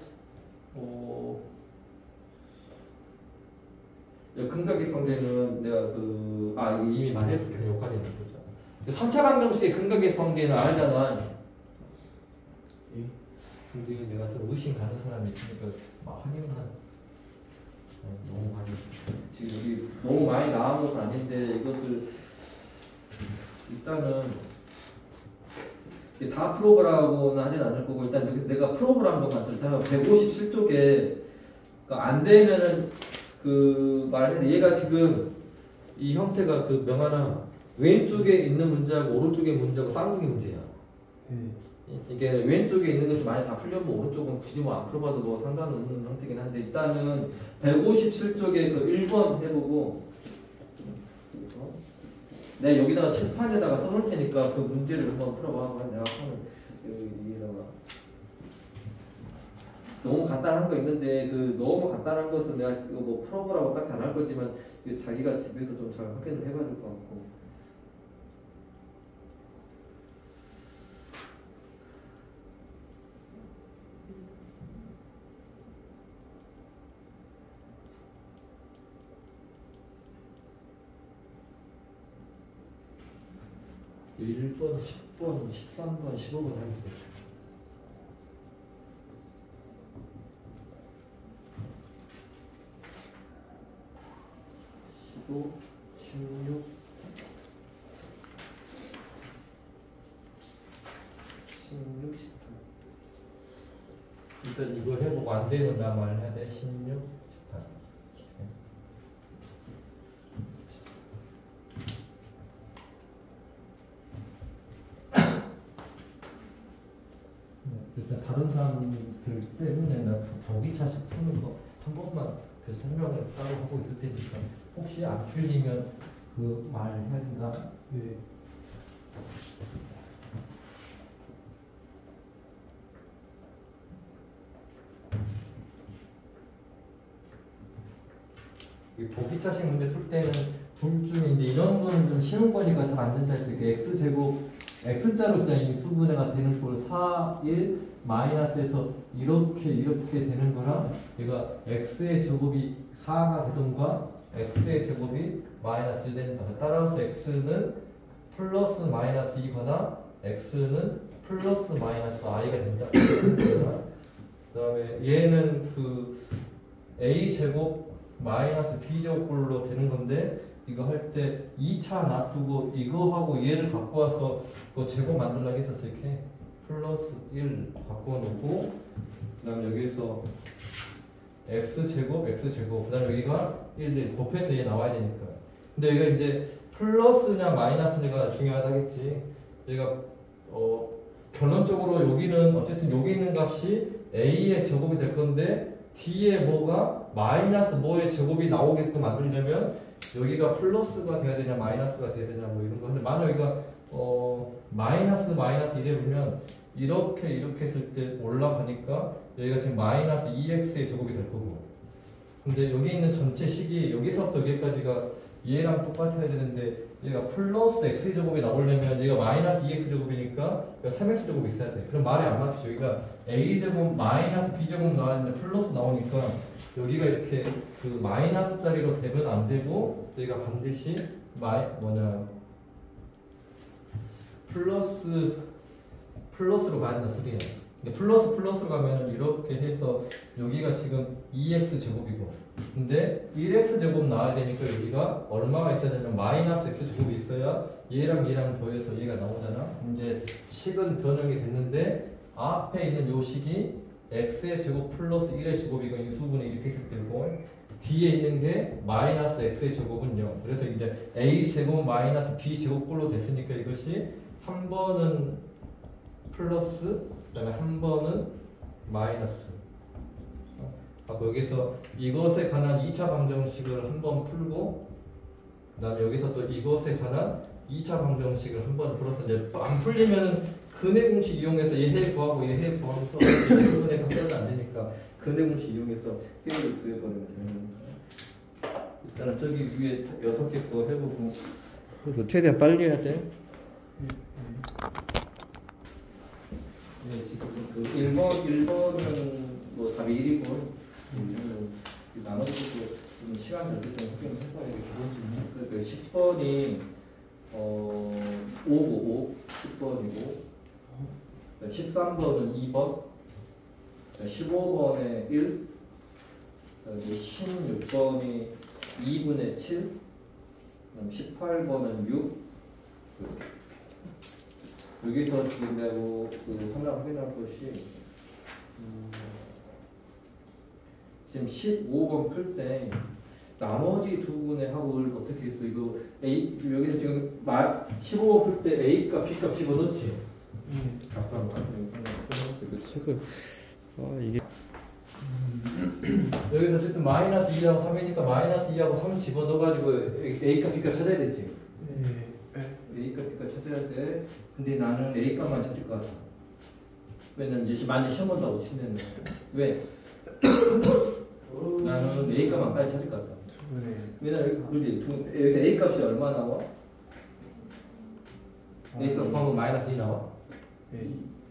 근각의 성계는 내가 이거 이미 말했으니까 여기까지 있는 거죠. 3차 방정식의 근각의 성계는 알잖아. 근데 내가 좀 의심 가는 사람이 있으니까 막 확인만. 너무 많이. 지금 여기 너무 많이 나온 것은 아닌데 이것을 일단은 다 풀어보라고는 하진 않을 거고 일단 여기서 내가 풀어보라는 것만 들다면 157쪽에 안 되면은 그 말해야 돼. 얘가 지금 이 형태가 그 명하나 왼쪽에 있는 문제하고 오른쪽에 문제하고 쌍둥이 문제야. 이게 왼쪽에 있는 것이 많이 다 풀려면 오른쪽은 굳이 뭐 안 풀어봐도 뭐 상관없는 형태긴 한데 일단은 157쪽에 그 1번 해보고 내가 여기다가 칠판에다가 써놓을 테니까 그 문제를 한번 풀어봐. 내가 하면 여기다가 너무 간단한 거 있는데 그 너무 간단한 것은 내가 이거 뭐 풀어보라고 딱 안 할 거지만 자기가 집에서 좀 잘 확인을 해봐야 될 것 같고. 1번, 10번, 13번, 15번 하면 돼. 15, 16, 16, 18. 일단 이거 해보고 안 되면 나 말해야 돼. 16, 18. 일단 다른 사람들 때문에 나 보기차식 푸는 거 한 번만 그 설명을 따로 하고 있을 테니까 혹시 안 풀리면 그 말 해야 된다. 네. 이 보기차식 문제 풀 때는 둘 중에 이제 이런 거는 좀 쉬운 거니까 잘 안 된다 했을 때 x제곱 x자로 그냥 인수분해가 되는 걸 4, 1 마이너스에서 이렇게 되는 거랑 얘가 x의 제곱이 4가 되던가 x의 제곱이 마이너스 1 된다. 따라서 x는 플러스 마이너스 2거나 x는 플러스 마이너스 i가 된다. 그 다음에 얘는 그 a 제곱 마이너스 b 제곱꼴로 되는 건데 이거 할 때 2차 놔두고 이거하고 얘를 갖고 와서 그 제곱 만들려고 했었어. 이렇게 플러스 1 바꿔 놓고 그 다음에 여기서 x제곱 그 다음에 여기가 1 곱해서 얘 나와야 되니까. 근데 여기가 이제 플러스냐 마이너스냐가 중요하다겠지. 얘가 결론적으로 여기는 어쨌든 여기 있는 값이 a의 제곱이 될 건데 d에 뭐가 마이너스 뭐의 제곱이 나오게끔 만들려면 여기가 플러스가 돼야 되냐 마이너스가 돼야 되냐 뭐 이런 거. 근데 만약 여기가 마이너스 1에 보면 이렇게 했을 때 올라가니까 여기가 지금 마이너스 2x의 제곱이 될 거고. 근데 여기 있는 전체 식이 여기서부터 여기까지가 얘랑 똑같아야 되는데 얘가 플러스 x 제곱이 나오려면 얘가 마이너스 2x 제곱이니까 3x 제곱이 있어야 돼. 그럼 말이 안 맞죠. 여기가 a 제곱 마이너스 b 제곱 나왔는데 플러스 나오니까 여기가 이렇게 그 마이너스 자리로 되면 안 되고 여기가 반드시 플러스로 가야 된다 소리야. 근데 플러스로 가면 이렇게 해서 여기가 지금 2x 제곱이고 근데 1x 제곱 나와야 되니까 여기가 얼마가 있어야 되냐면 마이너스 x 제곱이 있어야 얘랑 더해서 얘가 나오잖아. 이제 식은 변형이 됐는데 앞에 있는 요 식이 x의 제곱 플러스 1의 제곱이고 인수분해 이렇게 있을 때고 뒤에 있는 게 마이너스 x의 제곱은 0. 그래서 이제 a 제곱 마이너스 b 제곱꼴로 됐으니까 이것이 한 번은 플러스 그다음에 한 번은 마이너스. 여기서 이것에 관한 2차 방정식을 한번 풀고 그 다음에 여기서 또 이것에 관한 2차 방정식을 한번 풀어서 이제 안 풀리면은 근해 공식 이용해서 얘 구하고 얘 구하고 또 근해가 하나도 안 되니까 근해 공식 이용해서 해를 구해버리면 되는 거예요. 일단은 저기 위에 6개 거 해보고 그리고 최대한 빨리 해야 돼. 네, 지금 그 1번은 뭐 답이 1이고 나머지 것도 좀 시간 될 때 좀 확인해서 이게 기본적인 10번이 5고 10번이고 13번은 2번 15번에 1 여기 16번이 2분의 7, 그다음 18번은 6. 여기서 지금 내가 그 하나 확인할 것이 지금 15번 풀 때 나머지 두 분의 합을 어떻게 했어? 이거 A 여기서 지금 15번 풀 때 A값, B값 집어넣지? 잠깐만 책을 이게 여기서 어쨌든 마이너스 2하고 3이니까 마이너스 2하고 3 집어넣어가지고 A값, B값 찾아야 되지? A값, B값 찾아야 돼. 근데 나는 A값만 찾을 것 같아. 왜냐면 이제 만약 시험 본다고 치면 왜? 나는 A값만 빨리 찾을 것 같다. 왜냐면 여기서 A값이 얼마 나와? A값 구하면 마이너스 2 나와?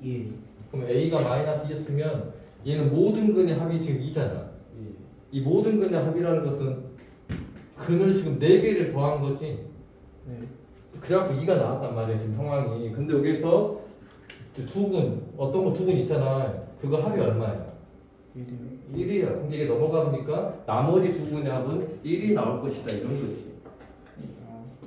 예. 그럼 A가 마이너스 2였으면 얘는 모든 근의 합이 지금 2잖아. 이 모든 근의 합이라는 것은 근을 지금 4개를 더한 거지. 그래갖고 2가 나왔단 말이야 지금 상황이. 근데 여기서 두 근, 어떤 거 두 근 있잖아. 그거 합이 얼마야? 1이야. 근데 이게 넘어가보니까 나머지 두 근의 합은 1이 나올 것이다 이런 거지.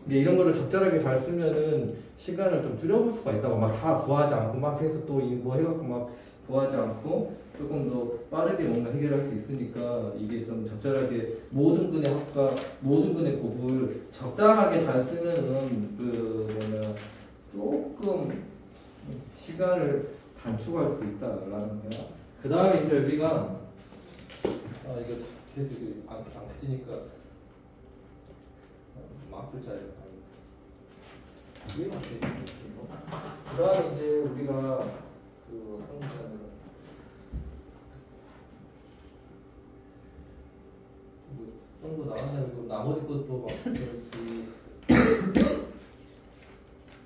근데 이런 거를 적절하게 잘 쓰면은 시간을 좀 줄여볼 수가 있다고. 막 다 구하지 않고 막 해서 또 뭐 해갖고 막 구하지 않고 조금 더 빠르게 뭔가 해결할 수 있으니까 이게 좀 적절하게 모든 근의 합과 모든 근의 곱을 적당하게 잘 쓰면은 그 뭐냐 조금 시간을 단축할 수 있다라는 거야. 그 다음에 이제 여기가 이거 계속 안 켜지니까 마플 자리가 이해가 안 되지. 그 다음에 이제 우리가 그 항상 정도 나왔냐면 나머지 것도 막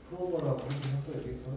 풀어보라고 한번 했어요 여기서.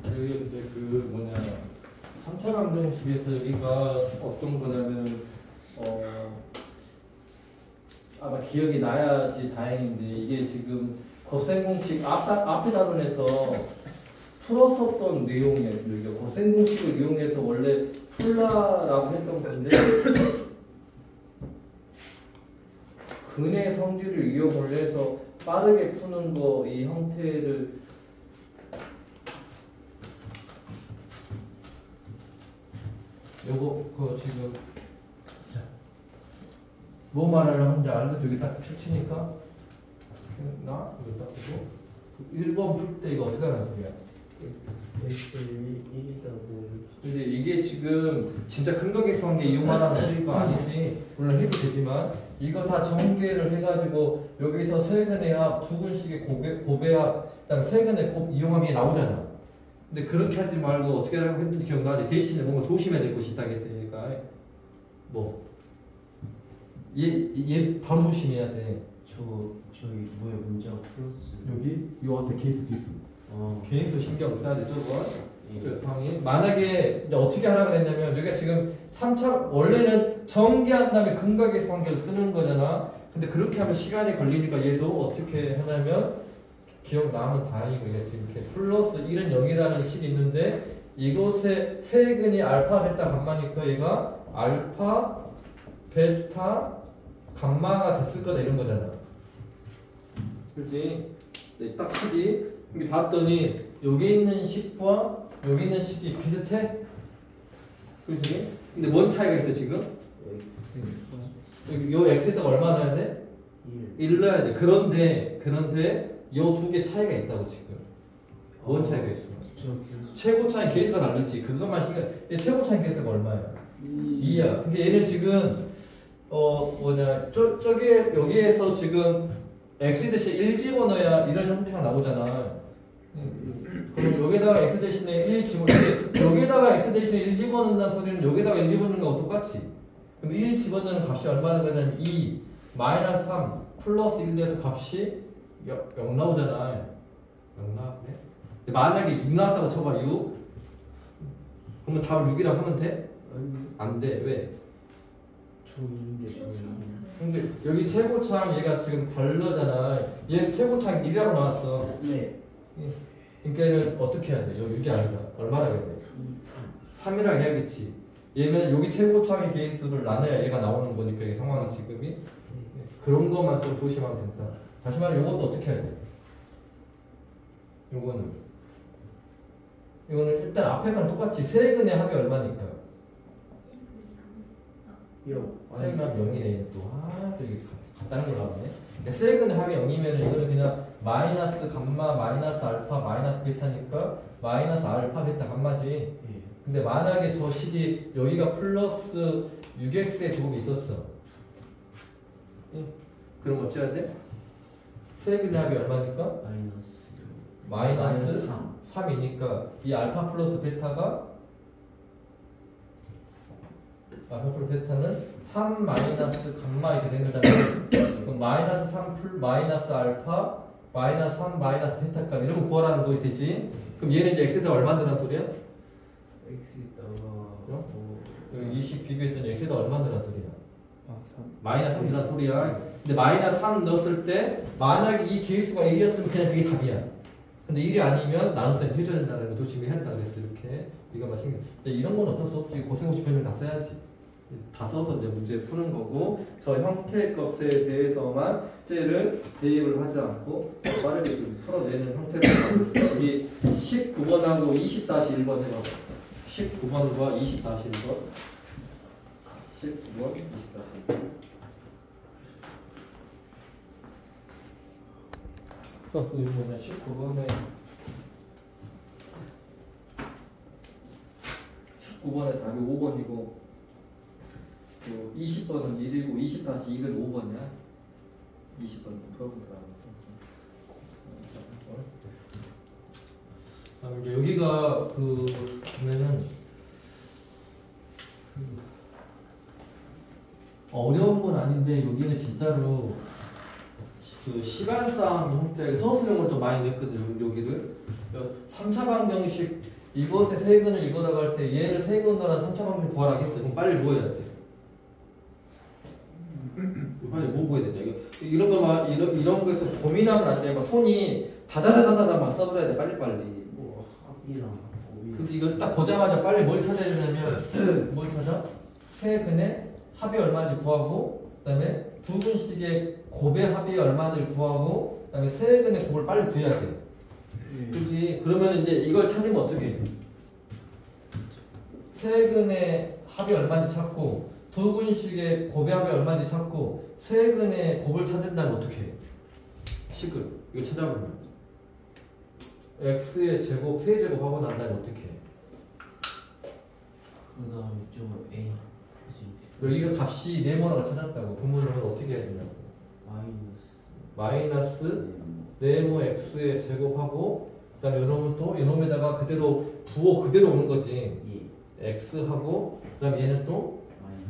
여기 이제 그 뭐냐 3차 방정식에서 여기가 어떤 거냐면 아마 기억이 나야지 다행인데 이게 지금 거센 공식 앞에 단원에서 풀었었던 내용이에요. 여기가 거센 공식을 이용해서 원래 풀라라고 했던 건데 근의 성질을 이용을 해서 빠르게 푸는 거 이 형태를 요거 그 지금 뭐 말하려는지 알고 여기 딱 펼치니까 나 이거 딱 보고 1번 풀 때 이거 어떻게 하는 소리야? x 1이다고. 근데 이게 지금 진짜 근각계수관계 이용하라는 소리가 아니지. 물론 해도 되지만 이거 다 전개를 해가지고 여기서 세근의 합, 두 근식의 곱의 합, 그다음 세근의 곱 이용함이 나오잖아. 근데 그렇게 하지 말고 어떻게 하라고 했는지 기억나지? 대신에 뭔가 조심해야 될 것이 있다고 했으니까 뭐 얘 바로 조심해야 돼. 저희 뭐야 문제가 플러스 여기 요 앞에 개수 뒤수. 개수 신경 써야 돼 저거. 예. 방이 만약에 이제 어떻게 하라고 했냐면 여기가 지금 3차 원래는 전개한 다음에 근각의 관계를 쓰는 거잖아. 근데 그렇게 하면 시간이 걸리니까 얘도 어떻게 하냐면 기억나면 다행이고 얘 지금 이렇게 플러스 1은 0이라는 식이 있는데 이곳에 세근이 알파 베타 감마니까 얘가 알파 베타 감마가 됐을 거다 이런 거잖아. 그렇지? 네, 딱 식이 근데 봤더니 여기 있는 식과 여기 있는 식이 비슷해? 그렇지? 근데 뭔 차이가 있어 지금? x 여기 요 x에다가 얼마 넣어야 돼? 1 넣어야 돼. 그런데 요 두 개 차이가 있다고 지금. 뭔 차이가 있어? 최고 차이 계수가 다르지. 그것만 신경. 얘 최고 차이 계수가 얼마야? 2야. 그러니까 얘는 지금 저게 여기에서 지금 x 대신 1 집어넣어야 이런 형태가 나오잖아. 그럼 여기다가 x 대신에 1 집어넣어. 여기다가 x 대신에 1 집어넣는다는 소리는 여기다가 1 집어넣는 거하고 똑같지. 그럼 1 집어넣는 값이 얼마나 되냐면 2 마이너스 3 플러스 1 돼서 값이 0 나오잖아. 0 나왔네. 만약에 6 나왔다고 쳐봐. 6 그러면 답을 6이라고 하면 돼? 안 돼. 왜? 근데 여기 최고창 얘가 지금 달러잖아. 얘 최고창 1이라고 나왔어. 네. 그러니까 얘는 어떻게 해야 돼? 여기 6이 아니라 얼마나 해야 돼? 3이라고 해야겠지. 얘는 여기 최고창의 개수를 나눠야 얘가 나오는 거니까 이 상황이 지금이 그런 것만 좀 조심하면 된다. 다시 말해 요것도 어떻게 해야 돼? 요거는 일단 앞에 건 똑같이 세근의 합이 얼마니까? 0. 세근 합이 0이네 또. 또 이게 간단한 걸 나오네. 세근의 합이 0이면 이거는 그냥 마이너스 감마 마이너스 알파 마이너스 베타니까 마이너스 알파 베타 감마지. 근데 만약에 저 식이 여기가 플러스 6x의 제곱이 있었어. 그럼 어찌해야 돼? 세근의 합이 얼마니까? 마이너스 3이니까 이 알파 플러스 베타가 알파 플러스 베타는 3 마이너스 감마 이렇게 된 거잖아. 그럼 마이너스 3 마이너스 알파 마이너스 3 마이너스 베타 값 이런 거 구하라는 거이 되지. 그럼 얘는 이제 x에다 얼마 들어간 소리야? x에다가 20 비교했더니 x에다 얼마 들어간 소리야? 3. 마이너스 3 들어간 소리야. 근데 마이너스 3 넣었을 때 만약에 이 개수가 1이었으면 그냥 그게 답이야. 근데 1이 아니면 나눗셈 해줘야 된다는 거 조심히 한다 그랬어. 이렇게 이거만 신경. 근데 이런 건 어쩔 수 없지. 고생고시 변형 다 써야지. 다 써서 이제 문제 푸는 거고 저 형태 값에 대해서만 쟤를 대입을 하지 않고 빠르게 좀 풀어내는 형태로 여기 19번하고 20-1번 해봐. 19번과 20-1번 19번 20-1번 여기 뭐냐 19번에 답이 5번이고 20번은 1이고 20-1은 5번이야. 20번은 풀어보자. 이제 여기가 보면은 어려운 건 아닌데 여기는 진짜로 시간 싸움 형태 서술형을 좀 많이 냈거든. 여기를 3차 방정식 이것의 세근을 이거라고 할 때 얘를 세근으로 3차 방정식 구하라 했어. 그럼 빨리 뭐 해야 돼? 빨리 뭐 구해야 되냐? 이런 거 막 이런 거에서 고민하면 안 돼. 막 손이 다다다다다 막 써버려야 돼. 빨리. 근데 이거 딱 보자마자 빨리 뭘 찾아야 되냐면 뭘 찾아? 세근의 합이 얼마인지 구하고 그다음에 두 분씩의 곱의 합이 얼마인지 구하고 그다음에 세근의 곱을 빨리 구해야 돼. 그렇지? 그러면 이제 이걸 찾으면 어떻게 해? 세근의 합이 얼마인지 찾고 두 분씩의 곱의 합이 얼마인지 찾고 세근의 곱을 찾는다면 어떻게 해? 식을 이거 찾아보면 x의 제곱 세제곱 하고 난 다음에 어떻게 해? 그 다음에 좀 a 여기가 값이 네모나가 찾았다고. 그러면 어떻게 해야 되냐고. 마이너스 네모 x의 제곱하고 그다음에 이놈은 또 이놈에다가 그대로 부호 그대로 오는 거지. x하고 그다음에 얘는 또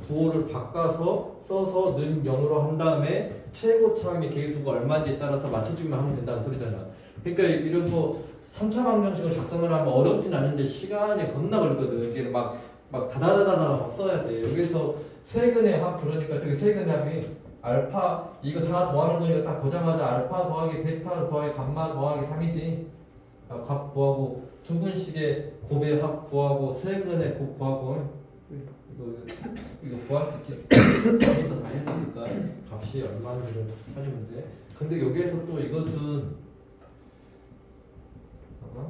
부호를 바꿔서 써서 는 0으로 한 다음에 최고차함의 개수가 얼마인지에 따라서 맞춰주기만 하면 된다는 소리잖아. 그러니까 이런 거 3차 방정식을 작성을 하면 어렵진 않은데 시간이 겁나 걸리거든. 이게 막 다다다다다 막 써야 돼. 여기서 세근의 합 그러니까 저기 세근의 합이 알파 이거 다 더하는 거니까 딱 보자마자 알파 더하기 베타 더하기 감마 더하기 3이지. 값 구하고 두 분씩의 곱의 합 구하고 세근의 곱 구하고 이거 구할 수 있지. 여기서 다 해놓으니까 값이 얼마인지를 찾으면 돼. 근데 여기에서 또 이것은 봐봐.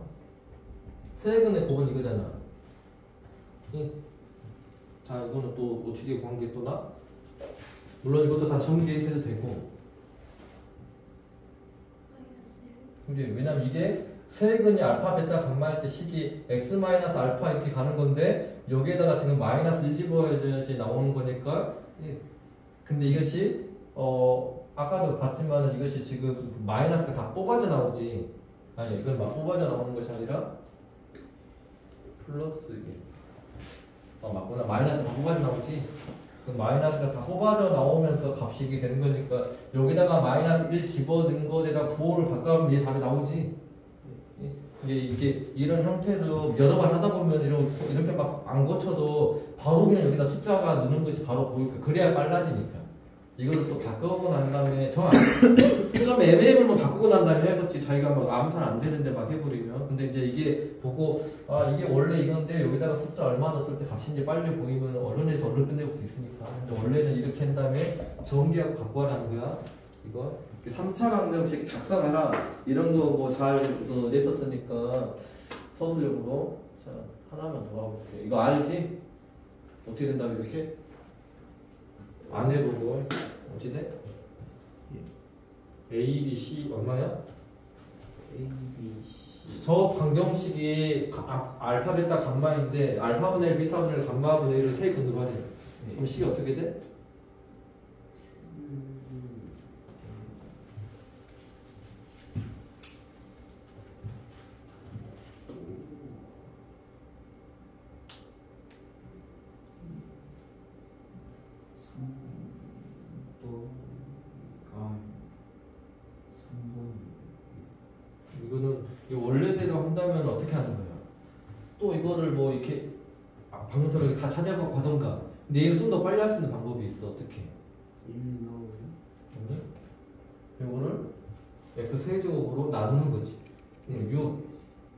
세근의 곱은 이거잖아. 자, 이거는 또 어떻게 구한 게 또 나? 물론 이것도 다 전개해도 되고. 근데 왜냐면 이게 세근이 알파, 베타, 감마일 때 식이 x 마이너스 알파 이렇게 가는 건데 여기에다가 지금 마이너스 1 집어야지 나오는 거니까. 근데 이것이 아까도 봤지만은 이것이 지금 마이너스가 다 뽑아져 나오지. 아니 이건 막 뽑아져 나오는 것이 아니라 플러스 이게 맞구나. 마이너스가 뽑아져 나오지. 그 마이너스가 다 뽑아져 나오면서 값이 이게 되는 거니까 여기다가 마이너스 1 집어넣은 거에다 부호를 바꿔보면 이게 답이 나오지. 이게 이런 형태로 여러 번 하다 보면 이렇게 막 안 고쳐도 바로 그냥 여기다 숫자가 넣는 것이 바로 보이고 그래야 빨라지니까. 이거를 또 바꾸고 난 다음에 좀 애매해보면 바꾸고 난 다음에 해봤지. 자기가 막 암산 안 되는데 막 해버리면. 근데 이제 이게 보고 이게 원래 이건데 여기다가 숫자 얼마 넣었을 때 값인지 빨리 보이면 언론에서 얼른 끝내볼 수 있으니까. 근데 원래는 이렇게 한 다음에 전개하고 갖고 하라는 거야. 이거 3차 방정식 작성하라. 이런 거 뭐 잘 냈었으니까 서술형으로. 자, 하나만 더 가볼게. 이거 알지? 어떻게 된다고 이렇게? 안 해보고 어찌 돼? A, B, C 얼마야? A, B, C. 저 방정식이 알파, 베타, 감마인데 알파분의 1, 베타분의 1, 감마분의 1을 세 근으로 하래. 그럼 C가 어떻게 돼? 이거는 이 원래대로 한다면 어떻게 하는 거야? 또 이거를 뭐 이렇게 방금처럼 다 찾아가고 하던가. 근데 얘는 좀 더 빨리 할 수 있는 방법이 있어. 어떻게? 1 넣어요? 이거를 x 세제곱으로 나누는 거지. 6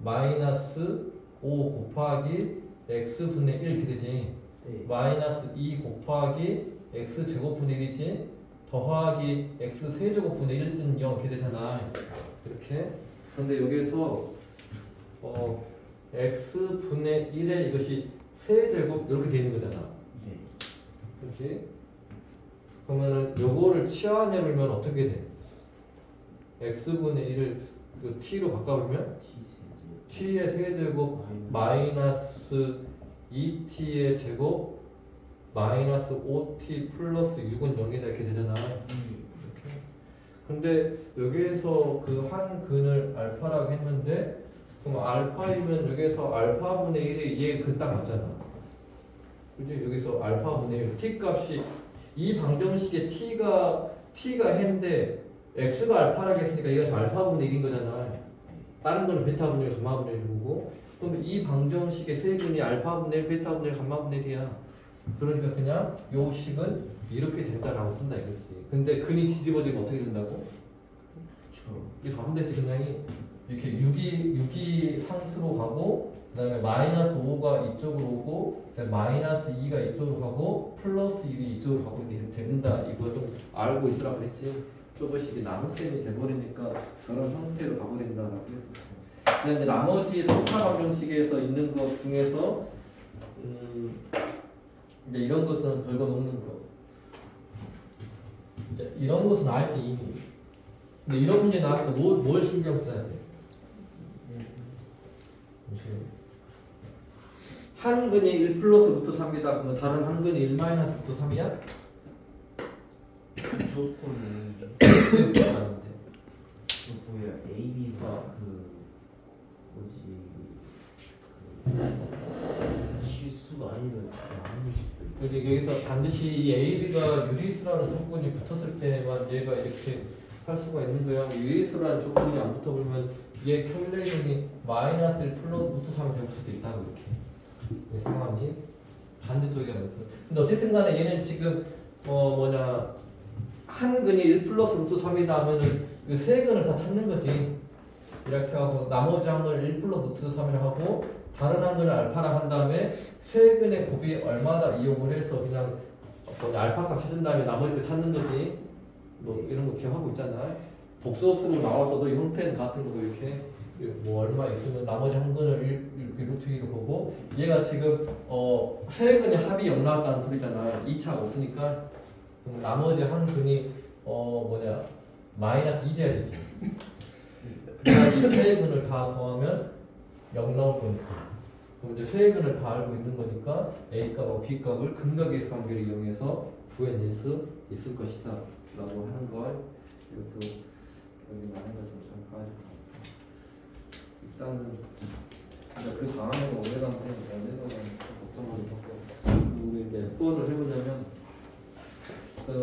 마이너스 5 곱하기 x분의 1 이렇게 되지. 네. 마이너스 2 곱하기 x 제곱분의 1이지. 더하기 x 세제곱분의 1은 0 이렇게 되잖아. 이렇게. 근데 여기서 x분의 1에 이것이 세제곱 이렇게 되는 거잖아. 네. 그렇지? 그러면은 요거를 치환해보면 어떻게 돼? x분의 1을 그 t로 바꿔보면 t의 세제곱 마이너스 2t의 제곱 마이너스 5t 플러스 6은 0이다 이렇게 되잖아. 이렇게. 근데 여기에서 그 한 근을 알파라고 했는데 그럼 알파이면 여기에서 알파분의 1이 얘 근 딱 맞잖아. 그지? 여기서 알파분의 1 t 값이 이 방정식에 t가 해인데 x가 알파라고 했으니까 얘가 알파분의 1인 거잖아. 다른 거는 베타분의 1, 감마분의 1이고 그러면 이 방정식의 세 근이 알파분의 1, 베타분의 1, 감마분의 1이야. 그러니까 그냥 요 식은 이렇게 된다라고 쓴다 이거지. 근데 근이 뒤집어지면 어떻게 된다고? 이게 가운데 그냥이 이렇게 6이 상수로 가고 그 다음에 마이너스 5가 이쪽으로 오고 그다음에 마이너스 2가 이쪽으로 가고 플러스 1이 이쪽으로 가고 이렇게 된다. 이것을 알고 있으라 그랬지. 저것이 나눗셈이 돼버리니까 저런 형태로 가버린다라고 했었어요. 근데 나머지 3차 방정식에서 있는 것 중에서 이제 이런 것은 별거 없는 거. 이제 이런 것은 알지 이미. 근데 이런 문제 나올 때 뭘 신경 써야 돼? 한 근이 1 플러스 루트 3이다. 그러면 다른 한 근이 1 마이너스 루트 3이야? 조건은 뭐야? A, B가 실수가 아니면 아닐 수도 있고. 그래서 여기서 반드시 이 A, B가 유리수라는 조건이 붙었을 때만 얘가 이렇게 할 수가 있는 거야. 유리수라는 조건이 안 붙어버리면 얘 캘레이션이 마이너스 1 플러스 루트 3이 될 수도 있다고 이렇게. 이 상황이 반대쪽이라고 했어. 근데 어쨌든 간에 얘는 지금 한 근이 1 플러스 루트 3이다 하면은 그 세 근을 다 찾는 거지. 이렇게 하고 나머지 한 근을 1 플러스 루트 3이라 하고 다른 한 근을 알파라 한 다음에 세 근의 곱이 얼마나 이용을 해서 그냥 알파 값 찾은 다음에 나머지 거 찾는 거지. 뭐 이런 거 기억하고 있잖아. 복소수로 나와서도 이 형태는 같은 거고 이렇게 뭐 얼마 있으면 나머지 한 근을 루트 2로 보고 얘가 지금 세 근의 합이 0 나왔다는 소리잖아. 2차가 없으니까 그럼 나머지 한 근이 마이너스 2 돼야 되지. 그러니까 이세 근을 다 더하면 0 나올 거니까. 그럼 이제 세 근을 다 알고 있는 거니까 A 값하고 B 값을 근각계수 관계를 이용해서 구해낼 수 있을 것이다 라고 하는 걸 이것도 여기 많은 걸좀 가지고 일단은 그 다음에 오메가한테 걱정을 하고 우리 이제 몇 해보자면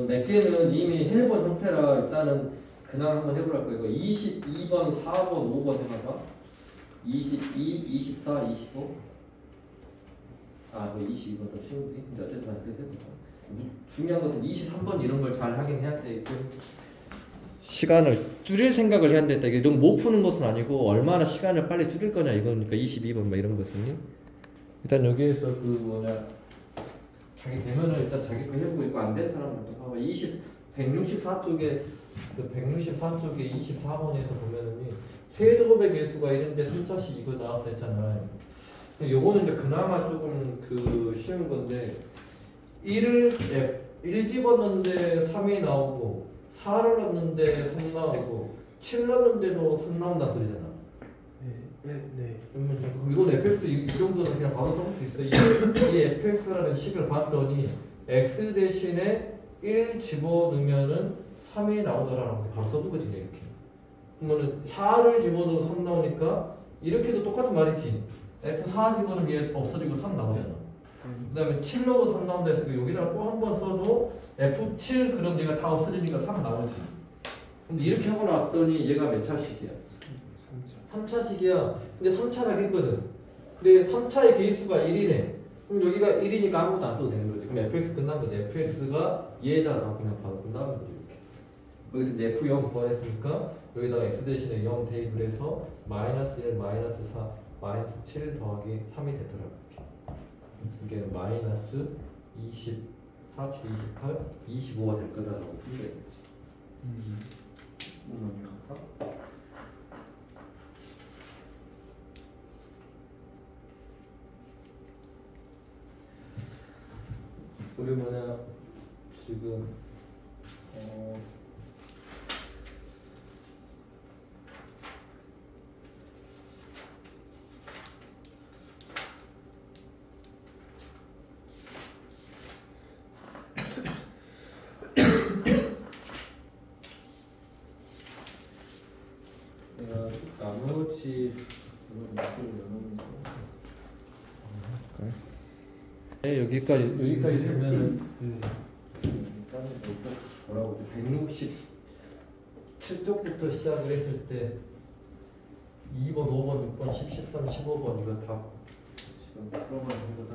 몇 개는 이미 해본 형태라 일단은 그냥 한번 해보랄 거예요. 22번, 4번, 5번 해봐봐. 22, 24, 25 22번도 쉬운데 근데 어쨌든 그래서 해보자. 중요한 것은 23번 이런 걸 잘 하긴 해야 돼. 시간을 줄일 생각을 해야 된다. 이게 너무 못 푸는 것은 아니고 얼마나 시간을 빨리 줄일 거냐 이거니까 22번 뭐 이런 것은 일단 여기에서 자기 되면은 일단 자기 거 해보고 있고 안 된 사람들도 봐봐. 164쪽에 24번에서 보면은 세제곱의 개수가 이런데 3차씩 이거 나왔다 했잖아요. 요거는 이제 그나마 조금 쉬운 건데 1 집어넣는데 3이 나오고 4를 넣는데 3 나오고 7 넣는데도 3 나온다는 소리잖아. 네. 그러면 이건 fx 이 정도는 그냥 바로 써볼 수 있어. 이 fx라는 식을 봤더니 x 대신에 1 집어넣으면은 3이 나오더라라고 바로 써두거든요 이렇게. 그러면은 4를 집어넣으면 3 나오니까 이렇게도 똑같은 말이지. F4 집어넣으면 얘 없어지고 3 나오잖아. 그 다음에 7 넣어도 3 나온다 했으니까 여기다가 또 한 번 써도 F7 그럼 얘가 다 없어지니까 3 나오지. 근데 이렇게 하고 나왔더니 얘가 몇 차식이야? 3차식이야. 근데 3차라고 했거든. 근데 3차의 개수가 1이래. 그럼 여기가 1이니까 아무것도 안 써도 되는 거지. 그럼 fx 끝난 거지. fx가 얘에다가 그냥 바로 끝나는 거지. 이렇게. 여기서 이제 f0 구하랬으니까 여기다가 x 대신에 0 대입을 해서 마이너스 1, 마이너스 4, 마이너스 7 더하기 3이 되더라고. 이게 마이너스 24, 28, 25가 될 거다라고 풀려야 되지. 그러면은 지금 내가 나머지 네, 여기까지 되면은 뭐라고 167쪽부터 시작을 했을 때 2번, 5번, 6번, 10, 13, 15번 이거 다 지금 풀어보는 거다.